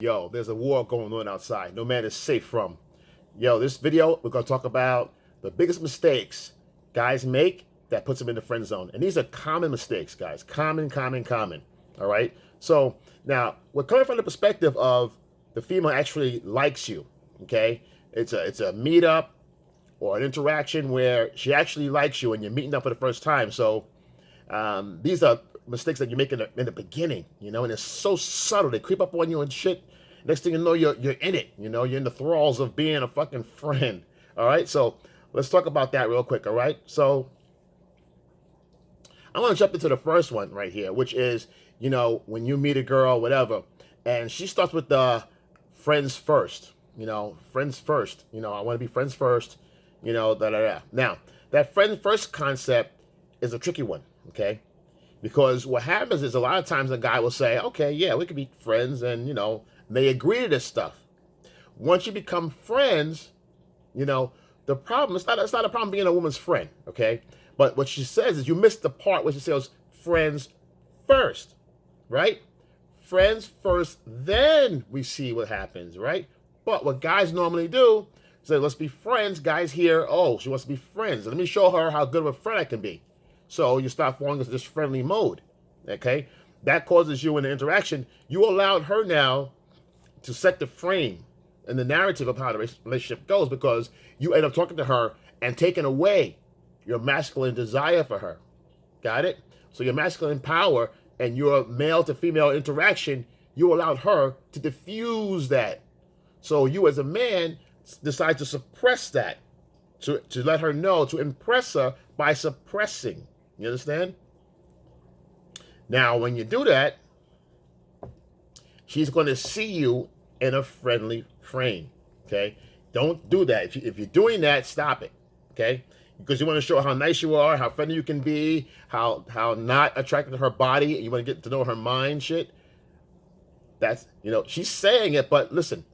Yo, there's a war going on outside. No man is safe from. Yo, this video, we're going to talk about the biggest mistakes guys make that puts them in the friend zone. And these are common mistakes, guys. Common. All right? So now, we're coming from the perspective of the female actually likes you, okay? It's a meetup or an interaction where she actually likes you and you're meeting up for the first time. So these are mistakes that you make in the beginning, and it's so subtle. They creep up on you and shit. Next thing you know, you're in it. You're in the thralls of being a fucking friend. All right, so let's talk about that real quick. All right, so I want to jump into the first one right here, which is when you meet a girl, whatever, and she starts with the friends first. Friends first. I want to be friends first. Da da da. Now that friend first concept is a tricky one. Okay. Because what happens is a lot of times a guy will say, okay, yeah, we could be friends, and, they agree to this stuff. Once you become friends, the problem, it's not a problem being a woman's friend, okay? But what she says is you missed the part where she says friends first, right? Friends first, then we see what happens, right? But what guys normally do is say, let's be friends. Guys hear, oh, she wants to be friends. Let me show her how good of a friend I can be. So you start falling into this friendly mode, okay? That causes you in the interaction. You allowed her now to set the frame and the narrative of how the relationship goes, because you end up talking to her and taking away your masculine desire for her. Got it? So your masculine power and your male to female interaction, you allowed her to diffuse that. So you as a man decide to suppress that, to let her know, to impress her by suppressing. You understand? Now, when you do that, she's going to see you in a friendly frame, okay? Don't do that. If you're doing that, stop it, okay? Because you want to show how nice you are, how friendly you can be, how not attracted to her body, and you want to get to know her mind shit. That's, she's saying it, but listen,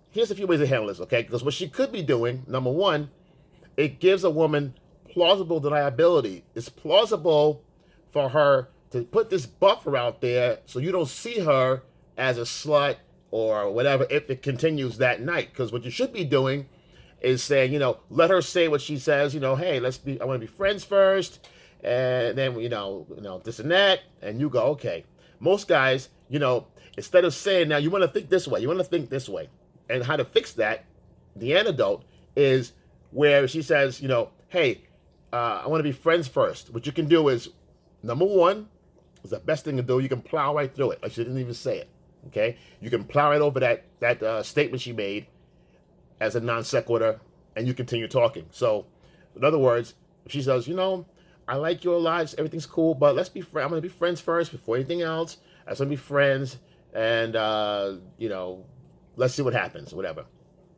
here's a few ways to handle this, okay? Because what she could be doing, number one, it gives a woman plausible deniability. It's plausible for her to put this buffer out there so you don't see her as a slut or whatever if it continues that night. Because what you should be doing is saying, let her say what she says, hey, I want to be friends first, and then, this and that, and you go, okay. Most guys, instead of saying, now you want to think this way, and how to fix that, the antidote is where she says, hey, I want to be friends first. What you can do is, number one, is the best thing to do. You can plow right through it. Like she didn't even say it. Okay? You can plow right over that statement she made as a non sequitur, and you continue talking. So, in other words, if she says, I like you a lot, everything's cool, but let's be friends. I'm going to be friends first before anything else. I just want to be friends, and, let's see what happens, whatever.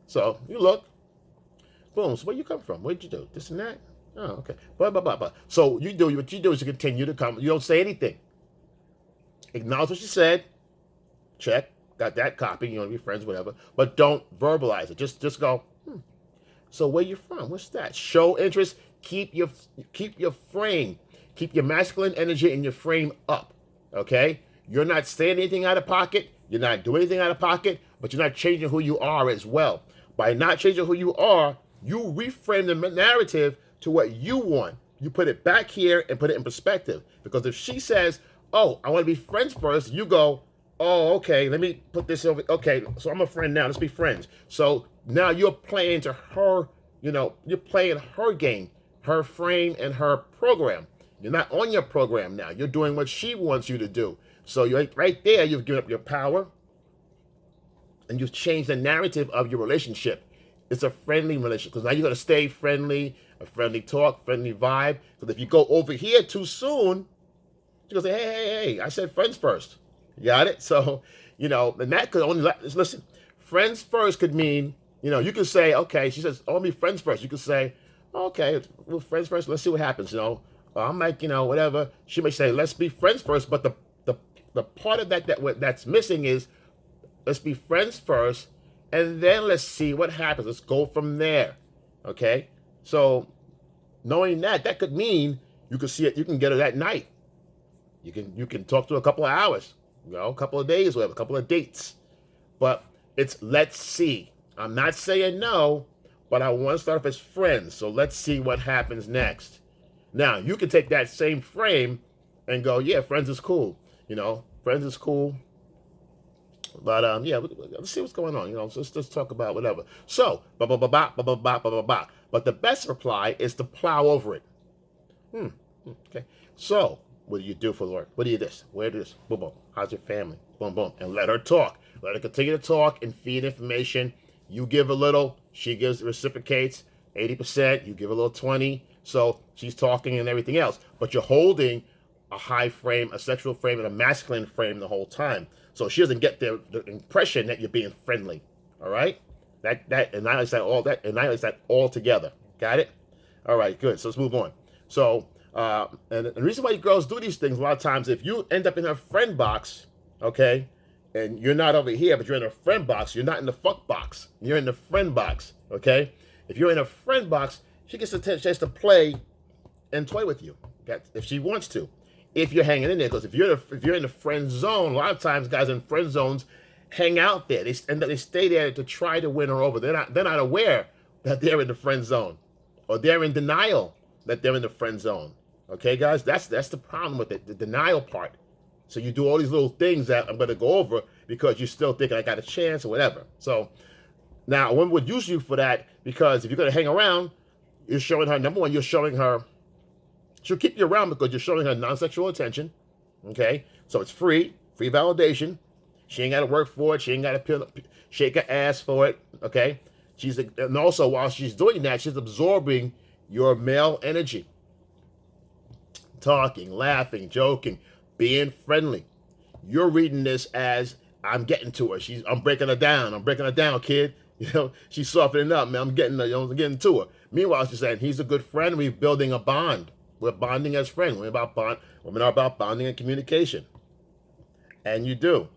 So, you look. Boom. So where you come from? Where'd you do? This and that? Oh, okay. But. So what you do is you continue to come. You don't say anything. Acknowledge what she said. Check. Got that copy. You want to be friends, whatever. But don't verbalize it. Just go, So where you from? What's that? Show interest. Keep your frame. Keep your masculine energy in your frame up. Okay? You're not saying anything out of pocket. You're not doing anything out of pocket. But you're not changing who you are as well. By not changing who you are, you reframe the narrative to what you want. You put it back here and put it in perspective. Because if she says, oh, I want to be friends first, you go, oh, okay, let me put this over. Okay, so I'm a friend now. Let's be friends. So now you're playing to her, you're playing her game, her frame, and her program. You're not on your program now. You're doing what she wants you to do. So you're right there, you've given up your power, and you've changed the narrative of your relationship. It's a friendly relationship, because now you're going to stay friendly, a friendly talk, friendly vibe. Because if you go over here too soon, you're going to say, hey, I said friends first. You got it? So, and that could only, listen, friends first could mean, you could say, okay, she says, I want to be friends first. You could say, okay, we're friends first. Let's see what happens, I'm like, whatever. She may say, let's be friends first. But the part of that's missing is, let's be friends first, and then let's see what happens. Let's go from there, okay? So knowing that could mean you can see it. You can get her that night. You can talk to her a couple of hours, a couple of days, whatever, a couple of dates. but it's let's see. I'm not saying no, but I want to start off as friends. So let's see what happens next. Now, you can take that same frame and go, yeah, friends is cool. Friends is cool. But yeah, let's see what's going on. So let's talk about whatever. So, ba ba ba ba ba ba ba ba ba. But the best reply is to plow over it. Okay. So, what do you do for the Lord? What do you this? Where this? Boom, boom. How's your family? Boom, boom. And let her talk. Let her continue to talk and feed information. You give a little, she reciprocates 80%. You give a little 20. So she's talking and everything else. But you're holding a high frame, a sexual frame, and a masculine frame the whole time. So she doesn't get the impression that you're being friendly. All right? That annihilates that all together. Got it? All right, good. So let's move on. So, and the reason why you girls do these things, a lot of times, if you end up in her friend box, okay, and you're not over here, but you're in a friend box, you're not in the fuck box. You're in the friend box, okay? If you're in a friend box, she gets a chance to play and toy with you, if she wants to. If you're hanging in there, because if you're in the friend zone, a lot of times guys in friend zones hang out there. They stay there to try to win her over. They're not aware that they're in the friend zone, or they're in denial that they're in the friend zone. Okay, guys, that's the problem with it, the denial part. So you do all these little things that I'm going to go over because you're still thinking I got a chance or whatever. So now one would use you for that, because if you're going to hang around, you're showing her, number one, you're showing her, she'll keep you around because you're showing her non-sexual attention. Okay, so it's free validation. She ain't got to work for it. She ain't got to shake her ass for it. Okay, and also while she's doing that, she's absorbing your male energy, talking, laughing, joking, being friendly. You're reading this as I'm getting to her. I'm breaking her down, kid. She's softening up, man. I'm getting to her. Meanwhile, she's saying he's a good friend. We're building a bond. We're bonding as friends. Women are about bonding and communication. And you do.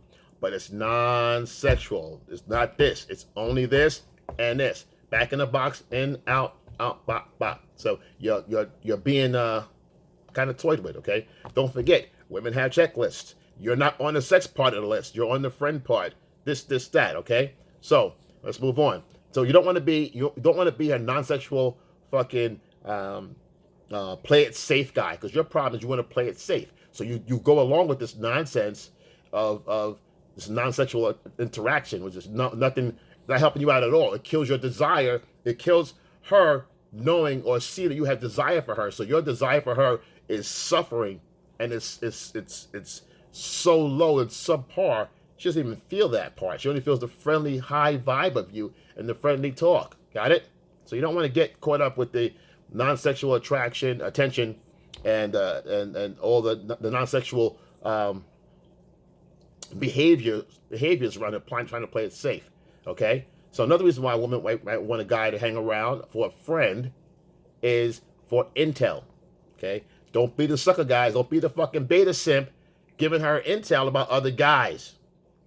But it's non-sexual. It's not this. It's only this and this. Back in the box, in, out, bop. So you're being kind of toyed with, okay? Don't forget, women have checklists. You're not on the sex part of the list. You're on the friend part. This, that, okay? So let's move on. So you don't want to be a non-sexual fucking play it safe guy, because your problem is you want to play it safe. So you go along with this nonsense of this non-sexual interaction, which is not helping you out at all. It kills your desire. It kills her knowing or see that you have desire for her. So your desire for her is suffering, and it's so low and subpar. She doesn't even feel that part. She only feels the friendly high vibe of you and the friendly talk. Got it? So you don't want to get caught up with the non-sexual attention, and all the non-sexual behaviors around it, trying to play it safe. Okay. So another reason why a woman might want a guy to hang around for a friend is for intel. Okay. Don't be the sucker guys. Don't be the fucking beta simp giving her intel about other guys.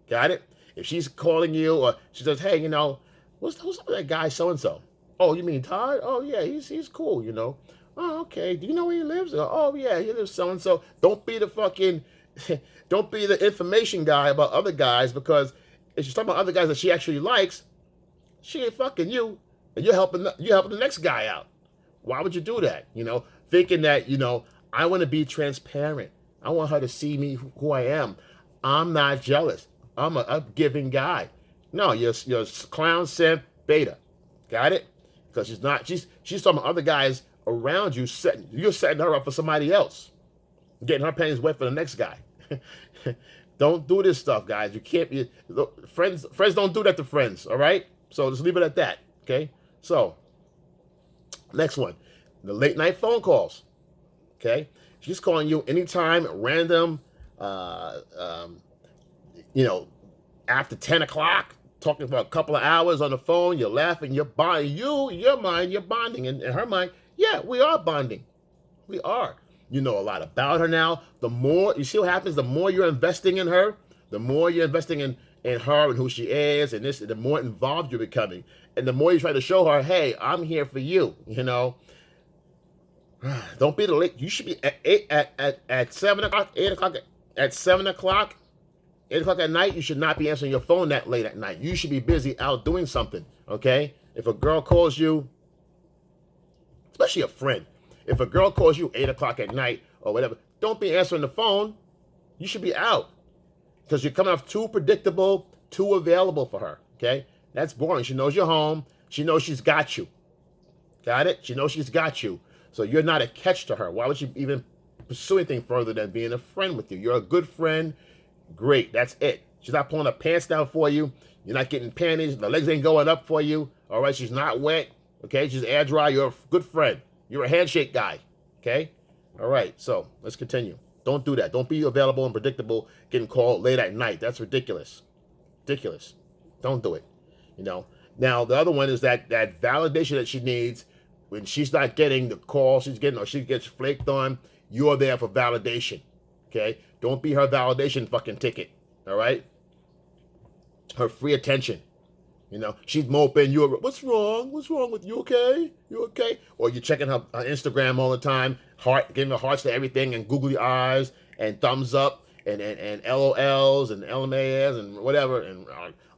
Got it? If she's calling you, or she says, hey, who's that guy so-and-so? Oh, you mean Todd? Oh, yeah, he's cool, Oh, okay. Do you know where he lives? Oh, yeah, he lives so-and-so. Don't be the information guy about other guys, because if she's talking about other guys that she actually likes, she ain't fucking you, and you're helping the next guy out. Why would you do that? Thinking that, I want to be transparent. I want her to see me who I am. I'm not jealous. I'm a giving guy. No, you're clown simp beta. Got it? Because she's talking about other guys around you. You're setting her up for somebody else, getting her panties wet for the next guy. Don't do this stuff, guys. You can't be friends. Friends don't do that to friends. All right. So just leave it at that. Okay. So next one, the late night phone calls. Okay. She's calling you anytime, random. After 10 o'clock, talking for a couple of hours on the phone. You're laughing. You're bonding. Your mind, you're bonding. And in her mind, yeah, we are bonding. We are. You know a lot about her now. The more, you see what happens, the more you're investing in her, the more you're investing in her and who she is, and the more involved you're becoming. And the more you try to show her, hey, I'm here for you, Don't be the late. You should be at 7 o'clock, 8 o'clock. At 7 o'clock, 8 o'clock at night, you should not be answering your phone that late at night. You should be busy out doing something, okay? If a girl calls you, especially a friend, if a girl calls you 8 o'clock at night or whatever, don't be answering the phone. You should be out because you're coming off too predictable, too available for her, okay? That's boring. She knows you're home. She knows she's got you. Got it? She knows she's got you. So you're not a catch to her. Why would she even pursue anything further than being a friend with you? You're a good friend. Great. That's it. She's not pulling her pants down for you. You're not getting panties. The legs ain't going up for you. All right? She's not wet. Okay? She's air dry. You're a good friend. You're a handshake guy. Okay? All right. So let's continue. Don't do that. Don't be available and predictable getting called late at night. That's ridiculous. Ridiculous. Don't do it. You know? Now, the other one is that validation that she needs when she's not getting the call she's getting or she gets flaked on, you're there for validation. Okay? Don't be her validation fucking ticket. All right? Her free attention. You know, she's moping. You're, what's wrong? What's wrong with you? Okay? You okay? Or you're checking her Instagram all the time, giving her hearts to everything and googly eyes and thumbs up and LOLs and LMAs and whatever and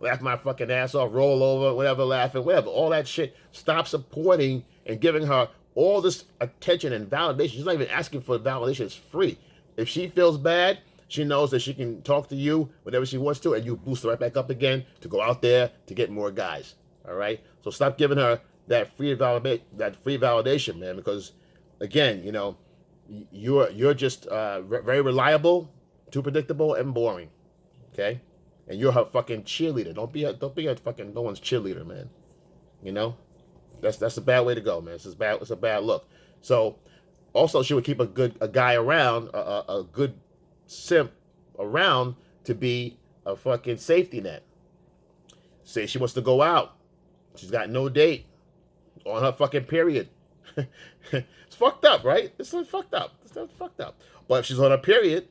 laugh my fucking ass off, roll over, whatever, laughing, whatever. All that shit. Stop supporting and giving her all this attention and validation. She's not even asking for validation. It's free. If she feels bad, she knows that she can talk to you whenever she wants to, and you boost her right back up again to go out there to get more guys. All right. So stop giving her that free validation, man. Because again, you know, you're just very reliable, too predictable, and boring. Okay. And you're her fucking cheerleader. Don't be a fucking no one's cheerleader, man. You know, that's a bad way to go, man. It's a bad look. So also, she would keep a guy around, a good simp around to be a fucking safety net. Say she wants to go out. She's got no date on her fucking period. It's fucked up, right? It's fucked up. It's fucked up. But if she's on her period,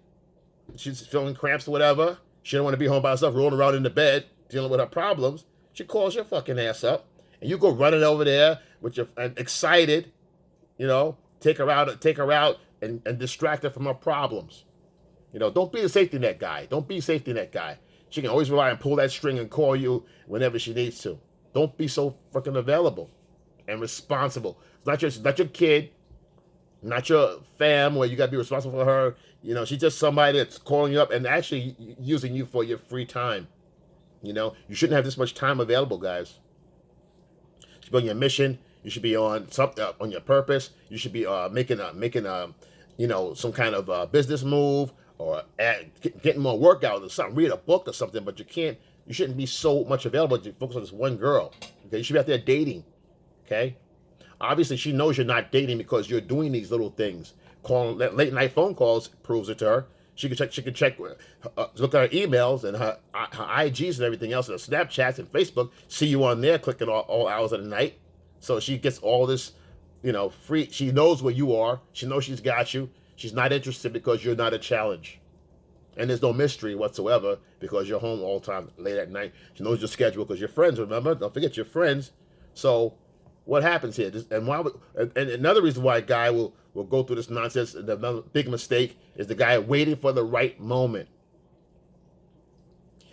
she's feeling cramps or whatever, she don't want to be home by herself, rolling around in the bed, dealing with her problems, she calls your fucking ass up. And you go running over there with your excited, you know, take her out and distract her from her problems. You know, don't be the safety net guy. Don't be a safety net guy. She can always rely and pull that string and call you whenever she needs to. Don't be so fucking available and responsible. It's not your kid, not your fam where you got to be responsible for her. You know, she's just somebody that's calling you up and actually using you for your free time. You know, you shouldn't have this much time available, guys. You should be on your mission. You should be on on your purpose. You should be making you know, some kind of business move or getting more workout or something. Read a book or something. But you shouldn't be so much available to focus on this one girl. Okay, you should be out there dating. Okay, obviously she knows you're not dating because you're doing these little things. Calling late night phone calls proves it to her. She can check, look at her emails and her IGs and everything else, and her Snapchats and Facebook. See you on there, clicking all hours of the night. So she gets all this, you know, free. She knows where you are. She knows she's got you. She's not interested because you're not a challenge. And there's no mystery whatsoever because you're home all the time, late at night. She knows your schedule because you're friends, remember? Don't forget you're friends. So what happens here? And another reason why a guy will go through this nonsense, and another big mistake, is the guy waiting for the right moment.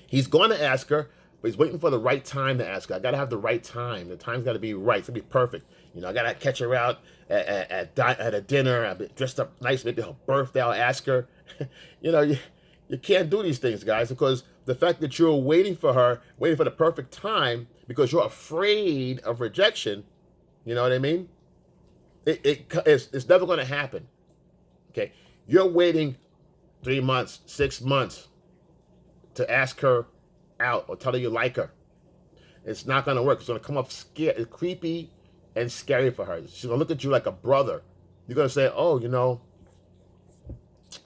He's going to ask her, but he's waiting for the right time to ask her. I got to have the right time. The time's got to be right. It's got to be perfect. You know, I got to catch her out at a dinner. I'll be dressed up nice, maybe her birthday. I'll ask her. You know, you can't do these things, guys, because the fact that you're waiting for her, waiting for the perfect time because you're afraid of rejection, you know what I mean? It's never going to happen. Okay? You're waiting 3 months, 6 months to ask her out or tell her you like her. It's not going to work. It's going to come off creepy and scary for her. She's going to look at you like a brother. You're going to say, oh, you know,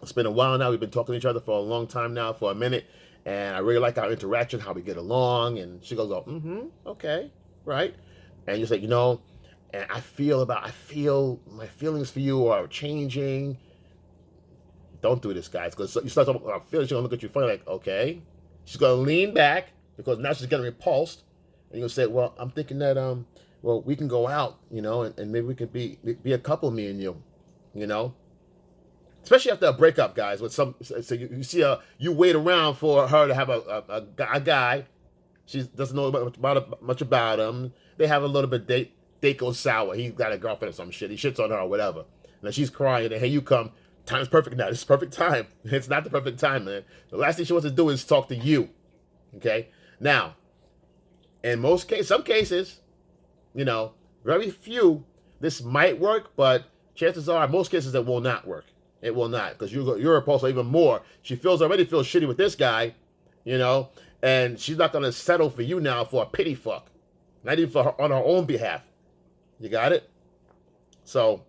it's been a while now. We've been talking to each other for a long time now, for a minute. And I really like our interaction, how we get along. And she goes, oh, okay, right. And you say, you know, and I feel my feelings for you are changing. Don't do this, guys. Because you start talking about feelings, she's going to look at you funny like, okay. She's going to lean back because now she's getting repulsed. And you'll say, well, I'm thinking that, well, we can go out, you know, and maybe we can be a couple, me and you know. especially after a breakup, guys. With some, so you see you wait around for her to have a guy. She doesn't know much about him. They have a little bit date goes sour. He's got a girlfriend or some shit. He shits on her or whatever. And she's crying. And here you come. Time's perfect now. This is perfect time. It's not the perfect time, man. The last thing she wants to do is talk to you. Okay. Now, in some cases, very few, this might work, but chances are, most cases, it will not work. It will not, because you're repulsed even more. She already feels shitty with this guy, and she's not going to settle for you now for a pity fuck. Not even on her own behalf. You got it? So,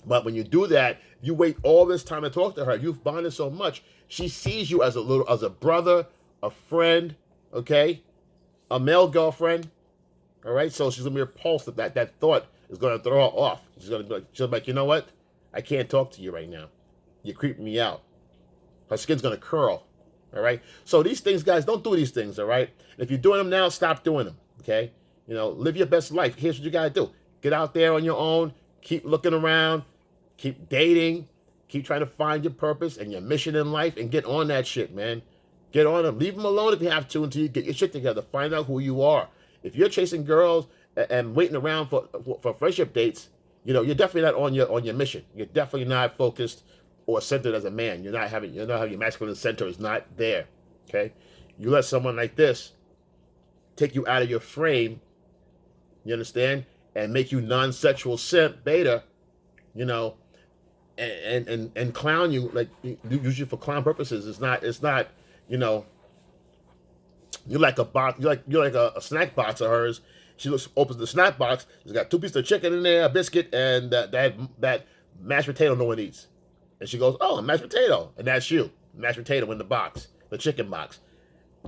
but when you do that, you wait all this time to talk to her. You've bonded so much. She sees you as a brother, a friend, okay? A male girlfriend, all right? So she's going to be repulsed that that thought is going to throw her off. She'll be like, you know what? I can't talk to you right now. You're creeping me out. Her skin's going to curl, all right? So these things, guys, don't do these things, all right? If you're doing them now, stop doing them, okay? Live your best life. Here's what you got to do. Get out there on your own. Keep looking around. Keep dating. Keep trying to find your purpose and your mission in life and get on that shit, man. Get on them. Leave them alone if you have to until you get your shit together. Find out who you are. If you're chasing girls and waiting around for friendship dates, you're definitely not on your mission. You're definitely not focused or centered as a man. You're not having your masculine center is not there. Okay? You let someone like this take you out of your frame, you understand, and make you non-sexual simp beta, and clown you, like usually for clown purposes. It's not you're like a box, you're like a snack box of hers. She opens the snack box. She's got 2 pieces of chicken in there, a biscuit, and that mashed potato no one eats. And she goes, "Oh, a mashed potato," and that's you, mashed potato in the box, the chicken box.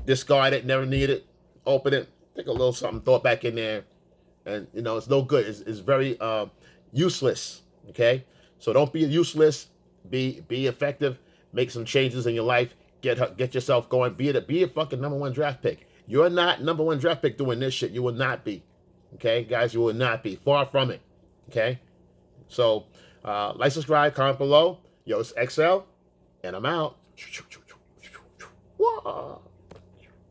Discard it, never need it. Open it, take a little something, throw it back in there, and it's no good. It's very useless. Okay, so don't be useless. Be effective. Make some changes in your life. Get yourself going. Be a fucking #1 draft pick. You're not #1 draft pick doing this shit. You will not be. Okay, guys, you will not be. Far from it. Okay, so like, subscribe, comment below. Yo, it's XL, and I'm out. Whoa.